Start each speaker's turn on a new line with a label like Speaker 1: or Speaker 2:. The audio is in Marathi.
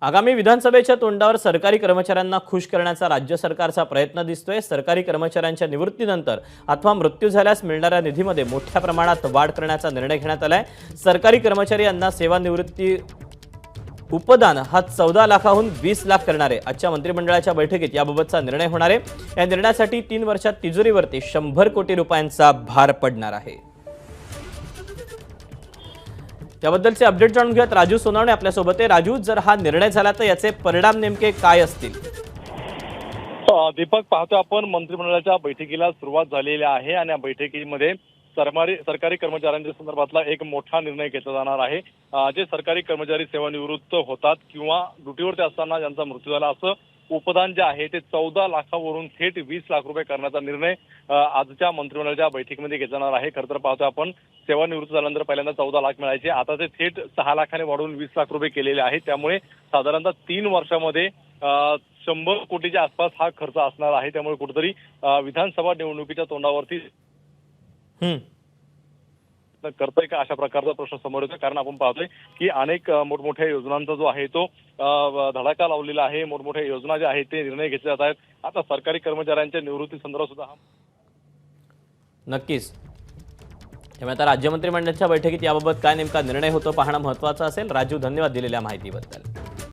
Speaker 1: आगामी विधानसभेच्या तोंडावर सरकारी कर्मचाऱ्यांना खुश करण्याचा राज्य सरकारचा प्रयत्न दिसतोय। सरकारी कर्मचाऱ्यांच्या निवृत्तीनंतर अथवा मृत्यू झाल्यास मिळणाऱ्या निधीमध्ये मोठ्या प्रमाणात वाढ करण्याचा निर्णय घेण्यात आलाय। सरकारी कर्मचारी यांना सेवानिवृत्ती उपदान हा 14 लाखाहून 20 लाख करणार आहे। आजच्या मंत्रिमंडळाच्या बैठकीत याबाबतचा निर्णय होणार आहे। या निर्णयासाठी 3 वर्षात तिजोरीवरती 100 कोटी रुपयांचा भार पडणार आहे। त्याबद्दलचे अपडेट जाणून घेत राजू सोनावणे आपल्या सोबत आहे। राजू, जर हा निर्णय झाला तर याचे परिणाम नेमके काय असतील?
Speaker 2: दीपक, पाहतो आपण मंत्रिमंडळाच्या बैठकीला सुरुवात झालेली आहे आणि या बैठकीमध्ये सरकारी कर्मचाऱ्यांच्या संदर्भातला एक मोठा निर्णय घेतला जाणार आहे। जे सरकारी कर्मचारी सेवानिवृत्त होतात किंवा ड्युटीवरती असताना ज्यांचा मृत्यू झाला असं उपदान जे आहे ते 14 लाखावरून थेट 20 लाख रुपये करण्याचा निर्णय आजच्या मंत्रिमंडळाच्या बैठकीमध्ये घेतला जाणार आहे। खरं तर पाहतो आपण सेवानिवृत्त झाल्यानंतर पहिल्यांदा 14 लाख मिळायचे, आता ते थेट 6 लाखाने वाढवून 20 लाख रुपये केलेले आहेत। त्यामुळे साधारणतः 3 वर्षामध्ये 100 कोटीच्या आसपास हा खर्च असणार आहे। त्यामुळे कुठेतरी विधानसभा निवडणुकीच्या तोंडावरती करतोय का अशा प्रकारचा प्रश्न समोर येतो। कारण आपण पाहतोय की अनेक मोठमोठ्या योजनांचा जो आहे तो धडाका लावलेला आहे। मोठमोठ्या योजना ज्या आहेत ते निर्णय घेतले जात आहेत। आता सरकारी कर्मचाऱ्यांच्या निवृत्ती संदर्भात सुद्धा
Speaker 1: नक्कीच त्यामुळे आता राज्य मंत्रिमंडळाच्या बैठकीत याबाबत काय नेमका निर्णय होतो पाहणं महत्त्वाचं असेल। राजू, धन्यवाद दिलेल्या माहितीबद्दल।